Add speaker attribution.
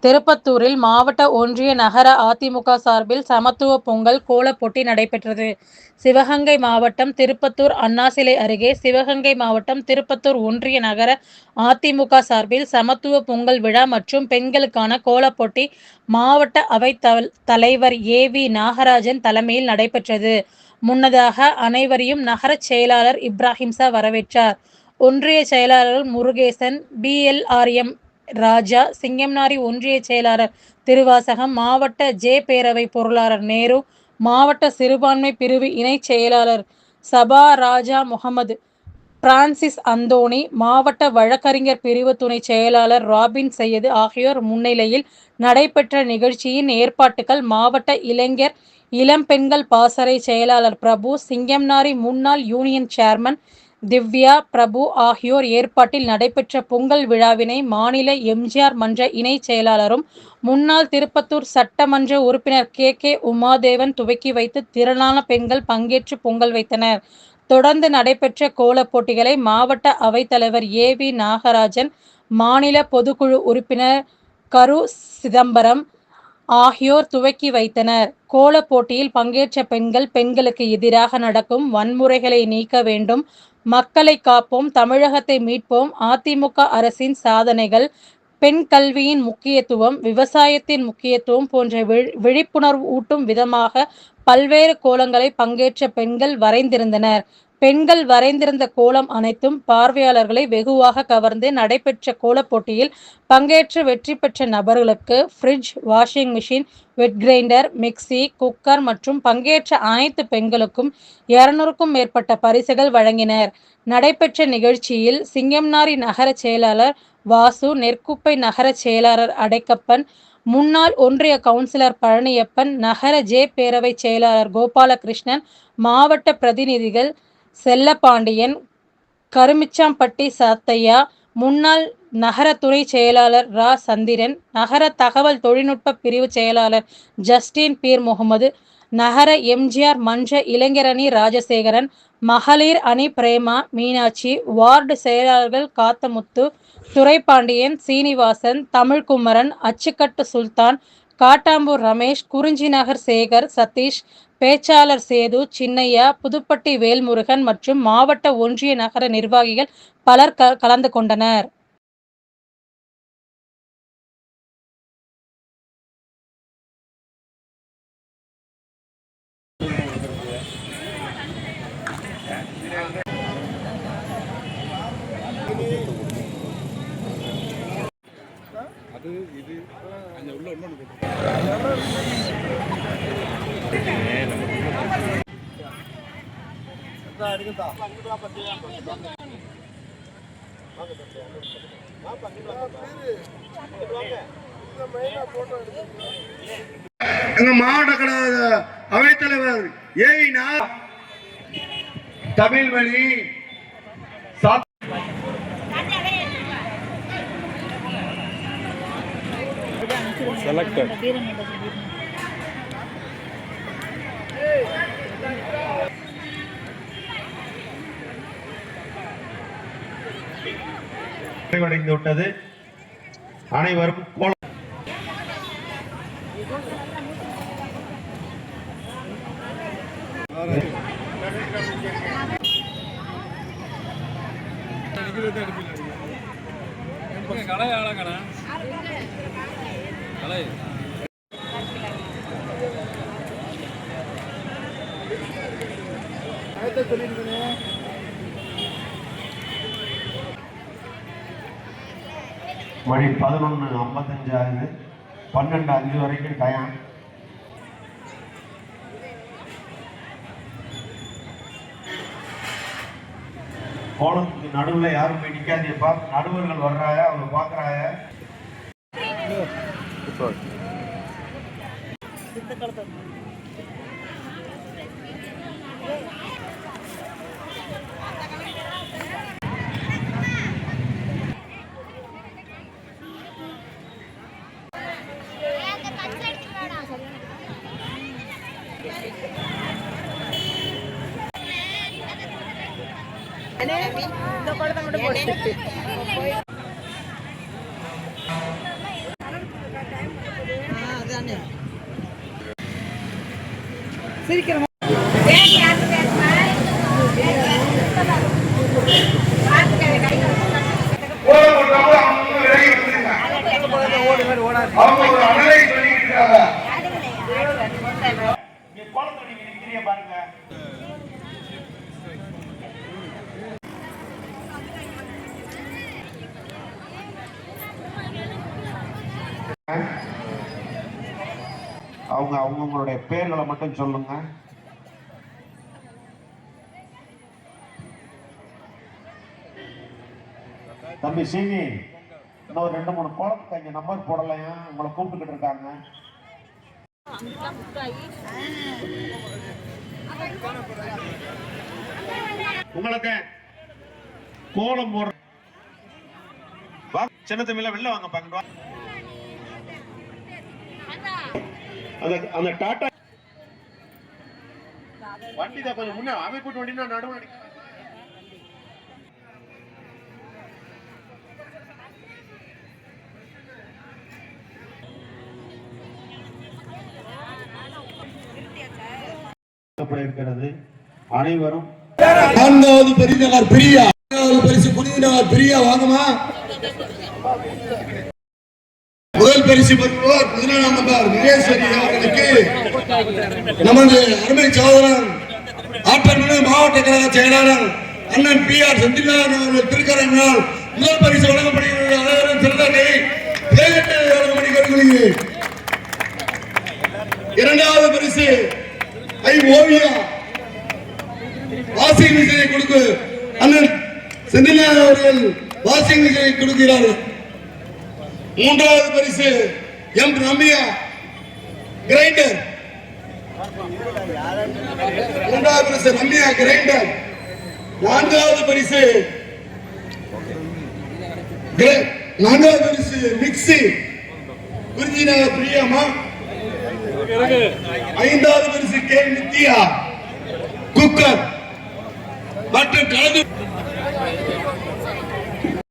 Speaker 1: திருப்பத்தூரில் மாவட்ட ஒன்றிய நகர அதிமுக சார்பில் சமத்துவ பொங்கல் கோலப் போட்டி நடைபெற்றது. சிவகங்கை மாவட்டம் திருப்பத்தூர் அண்ணா சிலை அருகே சிவகங்கை மாவட்டம் திருப்பத்தூர் ஒன்றிய நகர அதிமுக சார்பில் சமத்துவ பொங்கல் விழா மற்றும் பெண்களுக்கான கோலப் போட்டி மாவட்ட அவைத் தலைவர் ஏ.வி. நாகராஜன் தலைமையில் நடைபெற்றது. முன்னதாக அனைவரையும் நகரச் செயலாளர் இப்ராஹிம்சா வரவேற்றார். ஒன்றிய செயலாளர்கள் முருகேசன், பி.எல்.ஆர்.எம். ராஜா, சிங்கம்னாரி ஒன்றிய செயலாளர் திருவாசகம், மாவட்ட ஜே. பேரவை பொருளாளர் நேரு, மாவட்ட சிறுபான்மை பிரிவு இணைச் செயலாளர் சபா ராஜா முகமது, பிரான்சிஸ் அந்தோணி, மாவட்ட வழக்கறிஞர் பிரிவு துணை செயலாளர் ராபின் சையது ஆகியோர் முன்னிலையில் நடைபெற்ற நிகழ்ச்சியின் ஏற்பாட்டுகள் மாவட்ட இளைஞர் இளம் பெண்கள் பாசறை செயலாளர் பிரபு, சிங்கம்னாரி முன்னாள் யூனியன் சேர்மன் திவ்யா, பிரபு ஆகியோர் ஏற்பாட்டில் நடைபெற்ற பொங்கல் விழாவினை மாநில எம்.ஜி.ஆர். மன்ற இணைச் செயலாளரும் முன்னாள் திருப்பத்தூர் சட்டமன்ற உறுப்பினர் கே. உமாதேவன் துவக்கி வைத்து திரளான பெண்கள் பங்கேற்று பொங்கல் வைத்தனர். தொடர்ந்து நடைபெற்ற கோலப் போட்டிகளை மாவட்ட அவைத்தலைவர் ஏ.வி. நாகராஜன், மாநில பொதுக்குழு உறுப்பினர் கரு. சிதம்பரம் ஆகியோர் துவக்கி வைத்தனர். கோலப் போட்டியில் பங்கேற்ற பெண்கள், பெண்களுக்கு எதிராக நடக்கும் வன்முறைகளை நீக்க வேண்டும், மக்களை காப்போம், தமிழகத்தை மீட்போம், அதிமுக அரசின் சாதனைகள், பெண் கல்வியின் முக்கியத்துவம், விவசாயத்தின் முக்கியத்துவம் போன்ற விழிப்புணர்வு ஊட்டும் விதமாக பல்வேறு கோலங்களை பங்கேற்ற பெண்கள் வரைந்திருந்தனர். பெண்கள் வரைந்திருந்த கோலம் அனைத்தும் பார்வையாளர்களை வெகுவாக கவர்ந்து நடைபெற்ற கோலப் போட்டியில் பங்கேற்று வெற்றி பெற்ற நபர்களுக்கு fridge, washing machine, wet grinder, mixie, cooker மற்றும் பங்கேற்ற அனைத்து பெண்களுக்கும் 200க்கும் மேற்பட்ட பரிசுகள் வழங்கினர். நடைபெற்ற நிகழ்ச்சியில் சிங்கம்னாரி நகர செயலாளர் வாசு, நெற்குப்பை நகர செயலாளர் அடைக்கப்பன், முன்னாள் ஒன்றிய கவுன்சிலர் பழனியப்பன், நகர ஜே. பேரவை செயலாளர் கோபாலகிருஷ்ணன், மாவட்ட பிரதிநிதிகள் செல்லப்பாண்டியன், கருமிச்சாம்பட்டி சத்தையா, முன்னாள் நகர துணை செயலாளர் ரா. சந்திரன், நகர தகவல் தொழில்நுட்ப பிரிவு செயலாளர் ஜஸ்டின் பீர் முகமது, நகர எம்.ஜி.ஆர். மன்ற இளைஞரணி ராஜசேகரன், மகளிர் அணி பிரேமா, மீனாட்சி, வார்டு செயலாளர்கள் காத்தமுத்து, துரைப்பாண்டியன், சீனிவாசன், தமிழ்குமரன், அச்சுக்கட்டு சுல்தான், காட்டாம்பூர் ரமேஷ், குறிஞ்சிநகர் சேகர், சதீஷ், பேச்சாளர் சேது, சின்னையா, புதுப்பட்டி வேல்முருகன் மற்றும் மாவட்ட ஒன்றிய நகர நிர்வாகிகள் பலர் கலந்து கொண்டனர்.
Speaker 2: எங்க மாவட்ட அவைத்தலைவர் ஏ.வி. தமிழ்மணி நிறைவடைந்து விட்டது. அனைவரும் மணி 11:55 ஆகுது. 12:05 வரைக்கும் டயம். கோலத்துக்கு நடுவில் யாரும் போய் நிக்காதீங்கப்பா. நடுவர்கள் வர்றாங்க, அவங்க பாக்குறாங்க.
Speaker 3: இந்த குழந்தை மட்டும் போட்டு சிரிக்கிறோம்.
Speaker 2: பாருங்க. அவங்களுடைய பேர்களை மட்டும் சொல்லுங்க. தம்பி சீனி, இன்னும் 2-3 கோலத்துக்கு இங்க நம்பர் போடலையா? உங்களை கூப்பிட்டுக்கிட்டு இருக்காங்க. உங்களுக்கு கோலம் போடுற சின்ன தம்பியில வெளில வாங்க பாங்க. அந்த டாடா வண்டி தான் கொஞ்சம் முன்ன அமைப்பு வண்டினா நடுவடி. இருக்கிறது. அனைவரும்
Speaker 4: 4வது பெரியநகர் பிரியா, 4வது பரிசு புனிதநகர் பிரியா வாங்கம்மா. முதல் பரிசு பெறுவோர் 14ஆம் நம்பர் விஜயஸ்வரி அவர்களுக்கு நமது அருமை சகோதரர் ஆற்றல் மாவட்ட கழக செயலாளர் அண்ணன் PR செந்தில்நாதன் அவர்கள் திருக்கரங்களால் முதல் பரிசு வழங்கப்படுகிறது. அனைவரும் சிறந்ததை வழங்கப்படுகிறது. 2வது பரிசு ஓவியா வாஷிங் மிஷினை கொடுக்க அண்ணன் செந்தில்நாதன் அவர்கள் வாஷிங் மிஷினை கொடுக்கிறார்கள். 3வது பரிசு ரம்யா கிரைண்டர். 3வது பரிசு ரம்யா கிரைண்டர். 4வது பரிசு மிக்சி குறிஞ்சிநகர் பிரியாமா. 5வது பரிசு நித்யா குக்கர் மற்றும் கலந்து